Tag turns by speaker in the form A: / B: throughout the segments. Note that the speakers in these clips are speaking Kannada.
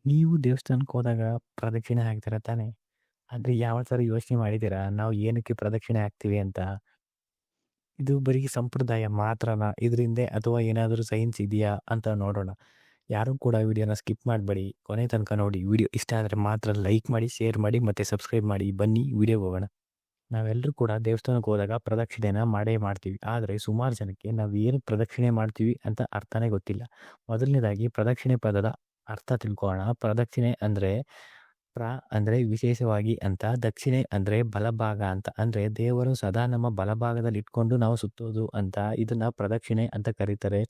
A: ನೀವು ದೇವಸ್ಥಾನಕ್ಕೆ ಹೋದಾಗ ಪ್ರದಕ್ಷಿಣೆ ಹಾಕ್ತೀರ ತಾನೇ? ಆದ್ರೆ ಯಾವತ್ತಾದ್ರೂ ಯೋಚನೆ ಮಾಡಿದ್ದೀರಾ? ನಾವು ಏನಕ್ಕೆ ಪ್ರದಕ್ಷಿಣೆ ಹಾಕ್ತೀವಿ ಅಂತ? ಇದು ಬರೀ ಸಂಪ್ರದಾಯ ಮಾತ್ರನಾ? ಇದ್ರ ಹಿಂದೆ ಅಥವಾ ಏನಾದರೂ ಸೈನ್ಸ್ ಇದೆಯಾ ಅಂತ ನೋಡೋಣ. ಯಾರು ಕೂಡ ವಿಡಿಯೋನ ಸ್ಕಿಪ್ ಮಾಡಬೇಡಿ. ಕೊನೆ ತನಕ ನೋಡಿ. ವಿಡಿಯೋ ಇಷ್ಟ ಆದರೆ ಮಾತ್ರ ಲೈಕ್ ಮಾಡಿ, ಶೇರ್ ಮಾಡಿ ಮತ್ತೆ ಸಬ್ಸ್ಕ್ರೈಬ್ ಮಾಡಿ. ಬನ್ನಿ ವಿಡಿಯೋಗೆ ಹೋಗೋಣ. ನಾವೆಲ್ಲರೂ ಕೂಡ ದೇವಸ್ಥಾನಕ್ಕೆ ಹೋದಾಗ ಪ್ರದಕ್ಷಿಣೆನ ಮಾಡೇ ಮಾಡ್ತೀವಿ. ಆದರೆ ಸುಮಾರು ಜನಕ್ಕೆ ನಾವು ಏನು ಪ್ರದಕ್ಷಿಣೆ ಮಾಡ್ತೀವಿ ಅಂತ ಅರ್ಥನೇ ಗೊತ್ತಿಲ್ಲ. ಮೊದಲನೇದಾಗಿ ಪ್ರದಕ್ಷಿಣೆ ಪದದ ಅರ್ಥ ತಿಳ್ಕೊಳ್ಳೋಣ. ಪ್ರದಕ್ಷಿಣೆ ಅಂದರೆ ಅಂದರೆ ವಿಶೇಷವಾಗಿ ಅಂತ, ದಕ್ಷಿಣೆ ಅಂದರೆ ಬಲಭಾಗ ಅಂತ. ಅಂದರೆ ದೇವರು ಸದಾ ನಮ್ಮ ಬಲಭಾಗದಲ್ಲಿ ಇಟ್ಕೊಂಡು ನಾವು ಸುತ್ತೋದು ಅಂತ. ಇದನ್ನ ಪ್ರದಕ್ಷಿಣೆ ಅಂತ ಕರೀತಾರೆ.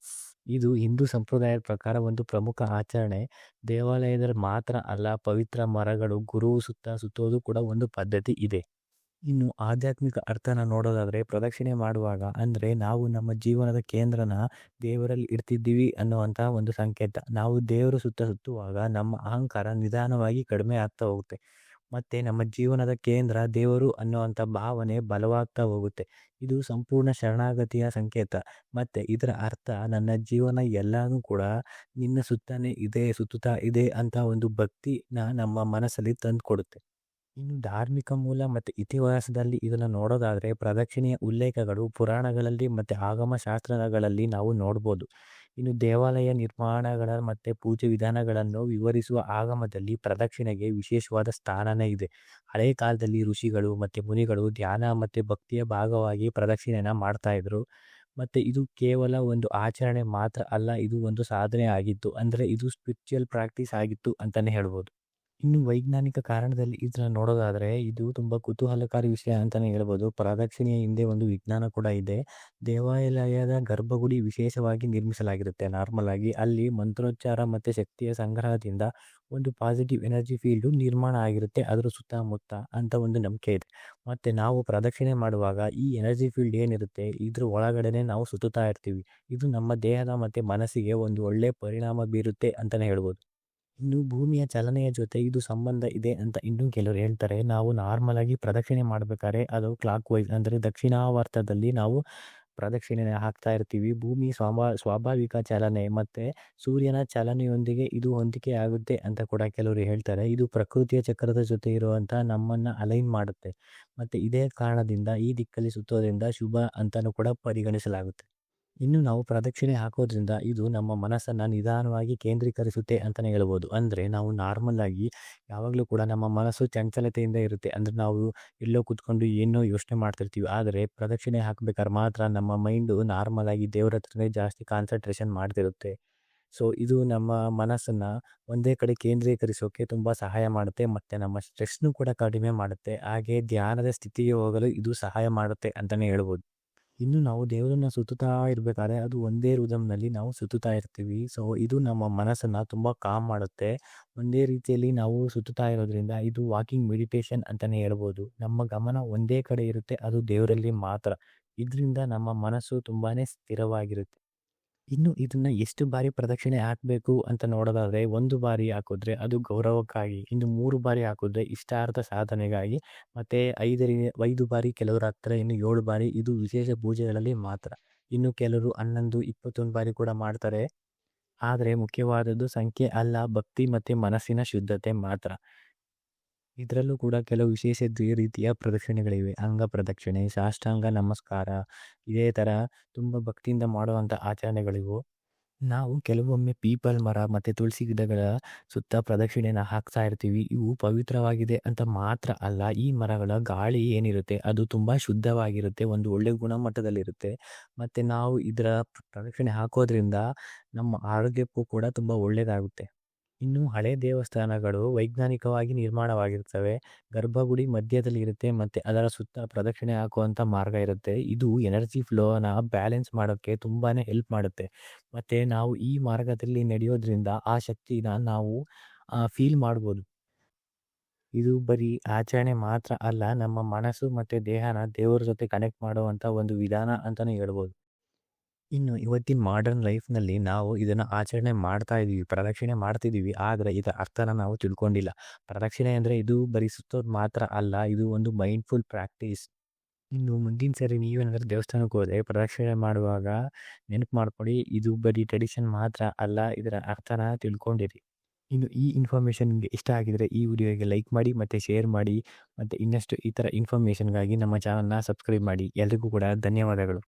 A: ಇದು ಹಿಂದೂ ಸಂಪ್ರದಾಯದ ಪ್ರಕಾರ ಒಂದು ಪ್ರಮುಖ ಆಚರಣೆ. ದೇವಾಲಯದಲ್ಲಿ ಮಾತ್ರ ಅಲ್ಲ, ಪವಿತ್ರ ಮರಗಳು, ಗುರು ಸುತ್ತೋದು ಕೂಡ ಒಂದು ಪದ್ಧತಿ ಇದೆ. ಇನ್ನು ಆಧ್ಯಾತ್ಮಿಕ ಅರ್ಥನ ನೋಡೋದಾದ್ರೆ ಪ್ರದಕ್ಷಿಣೆ ಮಾಡುವಾಗ ಅಂದ್ರೆ ನಾವು ನಮ್ಮ ಜೀವನದ ಕೇಂದ್ರನ ದೇವರಲ್ಲಿ ಇಡ್ತಿದ್ದೀವಿ ಅನ್ನುವಂಥ ಒಂದು ಸಂಕೇತ. ನಾವು ದೇವರು ಸುತ್ತುವಾಗ ನಮ್ಮ ಅಹಂಕಾರ ನಿಧಾನವಾಗಿ ಕಡಿಮೆ ಆಗ್ತಾ ಹೋಗುತ್ತೆ. ಮತ್ತೆ ನಮ್ಮ ಜೀವನದ ಕೇಂದ್ರ ದೇವರು ಅನ್ನುವಂಥ ಭಾವನೆ ಬಲವಾಗ್ತಾ ಹೋಗುತ್ತೆ. ಇದು ಸಂಪೂರ್ಣ ಶರಣಾಗತಿಯ ಸಂಕೇತ. ಮತ್ತೆ ಇದರ ಅರ್ಥ ನನ್ನ ಜೀವನ ಎಲ್ಲಾನು ಕೂಡ ನಿನ್ನ ಸುತ್ತಾನೆ ಇದೆ, ಸುತ್ತುತ್ತಾ ಇದೆ ಅಂತ ಒಂದು ಭಕ್ತಿನ ನಮ್ಮ ಮನಸ್ಸಲ್ಲಿ ತಂದು ಕೊಡುತ್ತೆ. ಇನ್ನು ಧಾರ್ಮಿಕ ಮೂಲ ಮತ್ತು ಇತಿಹಾಸದಲ್ಲಿ ಇದನ್ನು ನೋಡೋದಾದರೆ ಪ್ರದಕ್ಷಿಣೆಯ ಉಲ್ಲೇಖಗಳು ಪುರಾಣಗಳಲ್ಲಿ ಮತ್ತು ಆಗಮ ಶಾಸ್ತ್ರಗಳಲ್ಲಿ ನಾವು ನೋಡ್ಬೋದು. ಇನ್ನು ದೇವಾಲಯ ನಿರ್ಮಾಣಗಳ ಮತ್ತು ಪೂಜೆ ವಿಧಾನಗಳನ್ನು ವಿವರಿಸುವ ಆಗಮದಲ್ಲಿ ಪ್ರದಕ್ಷಿಣೆಗೆ ವಿಶೇಷವಾದ ಸ್ಥಾನನೇ ಇದೆ. ಹಳೆಯ ಕಾಲದಲ್ಲಿ ಋಷಿಗಳು ಮತ್ತು ಮುನಿಗಳು ಧ್ಯಾನ ಮತ್ತು ಭಕ್ತಿಯ ಭಾಗವಾಗಿ ಪ್ರದಕ್ಷಿಣೆನ ಮಾಡ್ತಾ ಇದ್ರು. ಮತ್ತು ಇದು ಕೇವಲ ಒಂದು ಆಚರಣೆ ಮಾತ್ರ ಅಲ್ಲ, ಇದು ಒಂದು ಸಾಧನೆ ಆಗಿತ್ತು. ಅಂದರೆ ಇದು ಸ್ಪಿರಿಚುವಲ್ ಪ್ರಾಕ್ಟೀಸ್ ಆಗಿತ್ತು ಅಂತಲೇ ಹೇಳ್ಬೋದು. ಇನ್ನು ವೈಜ್ಞಾನಿಕ ಕಾರಣದಲ್ಲಿ ಇದನ್ನ ನೋಡೋದಾದ್ರೆ ಇದು ತುಂಬಾ ಕುತೂಹಲಕಾರಿ ವಿಷಯ ಅಂತಾನೆ ಹೇಳ್ಬೋದು. ಪ್ರದಕ್ಷಿಣೆಯ ಹಿಂದೆ ಒಂದು ವಿಜ್ಞಾನ ಕೂಡ ಇದೆ. ದೇವಾಲಯದ ಗರ್ಭಗುಡಿ ವಿಶೇಷವಾಗಿ ನಿರ್ಮಿಸಲಾಗಿರುತ್ತೆ. ನಾರ್ಮಲ್ ಆಗಿ ಅಲ್ಲಿ ಮಂತ್ರೋಚ್ಚಾರ ಮತ್ತೆ ಶಕ್ತಿಯ ಸಂಗ್ರಹದಿಂದ ಒಂದು ಪಾಸಿಟಿವ್ ಎನರ್ಜಿ ಫೀಲ್ಡ್ ನಿರ್ಮಾಣ ಆಗಿರುತ್ತೆ ಅದರ ಸುತ್ತಮುತ್ತ ಅಂತ ಒಂದು ನಂಬಿಕೆ ಇದೆ. ಮತ್ತೆ ನಾವು ಪ್ರದಕ್ಷಿಣೆ ಮಾಡುವಾಗ ಈ ಎನರ್ಜಿ ಫೀಲ್ಡ್ ಏನಿರುತ್ತೆ ಇದ್ರ ಒಳಗಡೆನೆ ನಾವು ಸುತ್ತುತ್ತಾ ಇರ್ತೀವಿ. ಇದು ನಮ್ಮ ದೇಹದ ಮತ್ತೆ ಮನಸ್ಸಿಗೆ ಒಂದು ಒಳ್ಳೆ ಪರಿಣಾಮ ಬೀರುತ್ತೆ ಅಂತಾನೆ ಹೇಳ್ಬೋದು. ಇನ್ನು ಭೂಮಿಯ ಚಲನೆಯ ಜೊತೆ ಇದು ಸಂಬಂಧ ಇದೆ ಅಂತ ಇನ್ನೂ ಕೆಲವರು ಹೇಳ್ತಾರೆ. ನಾವು ನಾರ್ಮಲ್ ಆಗಿ ಪ್ರದಕ್ಷಿಣೆ ಮಾಡ್ಬೇಕಾದ್ರೆ ಅದು ಕ್ಲಾಕ್ ವೈಸ್ ಅಂದರೆ ದಕ್ಷಿಣಾವರ್ತದಲ್ಲಿ ನಾವು ಪ್ರದಕ್ಷಿಣೆ ಹಾಕ್ತಾ ಇರ್ತೀವಿ. ಭೂಮಿ ಸ್ವಾಭಾವಿಕ ಚಲನೆ ಮತ್ತೆ ಸೂರ್ಯನ ಚಲನೆಯೊಂದಿಗೆ ಇದು ಹೊಂದಿಕೆ ಆಗುತ್ತೆ ಅಂತ ಕೂಡ ಕೆಲವರು ಹೇಳ್ತಾರೆ. ಇದು ಪ್ರಕೃತಿಯ ಚಕ್ರದ ಜೊತೆ ಇರುವಂತ ನಮ್ಮನ್ನ ಅಲೈನ್ ಮಾಡುತ್ತೆ. ಮತ್ತೆ ಇದೇ ಕಾರಣದಿಂದ ಈ ದಿಕ್ಕಲ್ಲಿ ಸುತ್ತೋದ್ರಿಂದ ಶುಭ ಅಂತಾನೂ ಕೂಡ ಪರಿಗಣಿಸಲಾಗುತ್ತೆ. ಇನ್ನು ನಾವು ಪ್ರದಕ್ಷಿಣೆ ಹಾಕೋದ್ರಿಂದ ಇದು ನಮ್ಮ ಮನಸ್ಸನ್ನ ನಿಧಾನವಾಗಿ ಕೇಂದ್ರೀಕರಿಸುತ್ತೆ ಅಂತಾನೆ ಹೇಳ್ಬೋದು. ಅಂದ್ರೆ ನಾವು ನಾರ್ಮಲ್ ಆಗಿ ಯಾವಾಗಲೂ ಕೂಡ ನಮ್ಮ ಮನಸ್ಸು ಚಂಚಲತೆಯಿಂದ ಇರುತ್ತೆ. ಅಂದ್ರೆ ನಾವು ಎಲ್ಲೋ ಕೂತ್ಕೊಂಡು ಏನೋ ಯೋಚನೆ ಮಾಡ್ತಿರ್ತೀವಿ. ಆದರೆ ಪ್ರದಕ್ಷಿಣೆ ಹಾಕ್ಬೇಕಾದ್ರೆ ಮಾತ್ರ ನಮ್ಮ ಮೈಂಡು ನಾರ್ಮಲ್ ಆಗಿ ದೇವ್ರ ಹತ್ರನೇ ಜಾಸ್ತಿ ಕಾನ್ಸಂಟ್ರೇಷನ್ ಮಾಡ್ತಿರುತ್ತೆ. ಸೊ ಇದು ನಮ್ಮ ಮನಸ್ಸನ್ನ ಒಂದೇ ಕಡೆ ಕೇಂದ್ರೀಕರಿಸೋಕೆ ತುಂಬಾ ಸಹಾಯ ಮಾಡುತ್ತೆ. ಮತ್ತೆ ನಮ್ಮ ಸ್ಟ್ರೆಸ್ನು ಕೂಡ ಕಡಿಮೆ ಮಾಡುತ್ತೆ. ಹಾಗೆ ಧ್ಯಾನದ ಸ್ಥಿತಿಗೆ ಹೋಗಲು ಇದು ಸಹಾಯ ಮಾಡುತ್ತೆ ಅಂತಾನೆ ಹೇಳ್ಬೋದು. ಇನ್ನು ನಾವು ದೇವರನ್ನ ಸುತ್ತುತ್ತಾ ಇರಬೇಕಾದ್ರೆ ಅದು ಒಂದೇ ರಿದಮ್‌ನಲ್ಲಿ ನಾವು ಸುತ್ತುತ್ತಾ ಇರ್ತೀವಿ. ಸೊ ಇದು ನಮ್ಮ ಮನಸ್ಸನ್ನ ತುಂಬಾ ಕಾಮ್ ಮಾಡುತ್ತೆ. ಒಂದೇ ರೀತಿಯಲ್ಲಿ ನಾವು ಸುತ್ತುತ್ತಾ ಇರೋದ್ರಿಂದ ಇದು ವಾಕಿಂಗ್ ಮೆಡಿಟೇಷನ್ ಅಂತಾನೆ ಹೇಳ್ಬೋದು. ನಮ್ಮ ಗಮನ ಒಂದೇ ಕಡೆ ಇರುತ್ತೆ, ಅದು ದೇವರಲ್ಲಿ ಮಾತ್ರ. ಇದರಿಂದ ನಮ್ಮ ಮನಸ್ಸು ತುಂಬಾನೇ ಸ್ಥಿರವಾಗಿರುತ್ತೆ. ಇನ್ನು ಇದನ್ನ ಎಷ್ಟು ಬಾರಿ ಪ್ರದಕ್ಷಿಣೆ ಹಾಕಬೇಕು ಅಂತ ನೋಡೋದಾದ್ರೆ 1 ಬಾರಿ ಹಾಕಿದ್ರೆ ಅದು ಗೌರವಕ್ಕಾಗಿ, ಇನ್ನು 3 ಬಾರಿ ಹಾಕಿದ್ರೆ ಇಷ್ಟಾರ್ಥ ಸಾಧನೆಗಾಗಿ, ಮತ್ತೆ 5 ಬಾರಿ ಕೆಲವರು ಹಾಕ್ತಾರೆ, ಇನ್ನು 7 ಬಾರಿ ಇದು ವಿಶೇಷ ಪೂಜೆಗಳಲ್ಲಿ ಮಾತ್ರ. ಇನ್ನು ಕೆಲವರು 11, 21 ಬಾರಿ ಕೂಡ ಮಾಡ್ತಾರೆ. ಆದರೆ ಮುಖ್ಯವಾದದ್ದು ಸಂಖ್ಯೆ ಅಲ್ಲ, ಭಕ್ತಿ ಮತ್ತೆ ಮನಸ್ಸಿನ ಶುದ್ಧತೆ ಮಾತ್ರ. ಇದರಲ್ಲೂ ಕೂಡ ಕೆಲವು ವಿಶೇಷ ರೀತಿಯ ಪ್ರದಕ್ಷಿಣೆಗಳಿವೆ. ಅಂಗ ಪ್ರದಕ್ಷಿಣೆ, ಸಾಷ್ಟಾಂಗ ನಮಸ್ಕಾರ, ಇದೇ ಥರ ತುಂಬ ಭಕ್ತಿಯಿಂದ ಮಾಡುವಂಥ ಆಚರಣೆಗಳಿವು. ನಾವು ಕೆಲವೊಮ್ಮೆ ಪೀಪಲ್ ಮರ ಮತ್ತು ತುಳಸಿ ಗಿಡಗಳ ಸುತ್ತ ಪ್ರದಕ್ಷಿಣೆನ ಹಾಕ್ತಾ ಇರ್ತೀವಿ. ಇವು ಪವಿತ್ರವಾಗಿದೆ ಅಂತ ಮಾತ್ರ ಅಲ್ಲ, ಈ ಮರಗಳ ಗಾಳಿ ಏನಿರುತ್ತೆ ಅದು ತುಂಬ ಶುದ್ಧವಾಗಿರುತ್ತೆ, ಒಂದು ಒಳ್ಳೆ ಗುಣಮಟ್ಟದಲ್ಲಿರುತ್ತೆ. ಮತ್ತು ನಾವು ಇದರ ಪ್ರದಕ್ಷಿಣೆ ಹಾಕೋದ್ರಿಂದ ನಮ್ಮ ಆರೋಗ್ಯಕ್ಕೂ ಕೂಡ ತುಂಬ ಒಳ್ಳೆಯದಾಗುತ್ತೆ. ಇನ್ನು ಹಳೆ ದೇವಸ್ಥಾನಗಳು ವೈಜ್ಞಾನಿಕವಾಗಿ ನಿರ್ಮಾಣವಾಗಿರ್ತವೆ. ಗರ್ಭಗುಡಿ ಮಧ್ಯದಲ್ಲಿ ಇರುತ್ತೆ ಮತ್ತು ಅದರ ಸುತ್ತ ಪ್ರದಕ್ಷಿಣೆ ಹಾಕುವಂಥ ಮಾರ್ಗ ಇರುತ್ತೆ. ಇದು ಎನರ್ಜಿ ಫ್ಲೋನ ಬ್ಯಾಲೆನ್ಸ್ ಮಾಡೋಕ್ಕೆ ತುಂಬಾನೇ ಹೆಲ್ಪ್ ಮಾಡುತ್ತೆ. ಮತ್ತು ನಾವು ಈ ಮಾರ್ಗದಲ್ಲಿ ನಡೆಯೋದ್ರಿಂದ ಆ ಶಕ್ತಿನ ನಾವು ಫೀಲ್ ಮಾಡ್ಬೋದು. ಇದು ಬರೀ ಆಚರಣೆ ಮಾತ್ರ ಅಲ್ಲ, ನಮ್ಮ ಮನಸ್ಸು ಮತ್ತು ದೇಹನ ದೇವರ ಜೊತೆ ಕನೆಕ್ಟ್ ಮಾಡುವಂಥ ಒಂದು ವಿಧಾನ ಅಂತಲೇ ಹೇಳ್ಬೋದು. ಇನ್ನು ಇವತ್ತಿನ ಮಾಡರ್ನ್ ಲೈಫ್‌ನಲ್ಲಿ ನಾವು ಇದನ್ನ ಆಚರಣೆ ಮಾಡ್ತಾ ಇದೀವಿ, ಪ್ರದಕ್ಷಿಣೆ ಮಾಡ್ತಿದೀವಿ. ಆದ್ರೆ ಇದರ ಅರ್ಥನ ನಾವು ತಿಳ್ಕೊಂಡಿಲ್ಲ. ಪ್ರದಕ್ಷಿಣೆ ಅಂದ್ರೆ ಇದು ಬರೀ ಸುತ್ತೋದು ಮಾತ್ರ ಅಲ್ಲ, ಇದು ಒಂದು ಮೈಂಡ್‌ಫುಲ್ ಪ್ರಾಕ್ಟೀಸ್. ಇನ್ನು ಮುಂದಿನ ಸರಿ ನೀವೇನಾದ್ರೂ ದೇವಸ್ಥಾನಕ್ಕೆ ಹೋದ್ರೆ ಪ್ರದಕ್ಷಿಣೆ ಮಾಡುವಾಗ ನೆನಪು ಮಾಡ್ಕೊಳ್ಳಿ, ಇದು ಬರೀ ಟ್ರೆಡಿಷನ್ ಮಾತ್ರ ಅಲ್ಲ, ಇದರ ಅರ್ಥನ ತಿಳ್ಕೊಂಡಿರಿ. ಇನ್ನು ಈ ಇನ್ಫಾರ್ಮೇಷನ್ ನಿಮಗೆ ಇಷ್ಟ ಆಗಿದ್ರೆ ಈ ವಿಡಿಯೋಗೆ ಲೈಕ್ ಮಾಡಿ ಮತ್ತು ಶೇರ್ ಮಾಡಿ ಮತ್ತು ಇನ್ನಷ್ಟು ಈ ಥರ ಇನ್ಫಾರ್ಮೇಷನ್ಗಾಗಿ ನಮ್ಮ ಚಾನಲ್ನ ಸಬ್ಸ್ಕ್ರೈಬ್ ಮಾಡಿ. ಎಲ್ರಿಗೂ ಕೂಡ ಧನ್ಯವಾದಗಳು.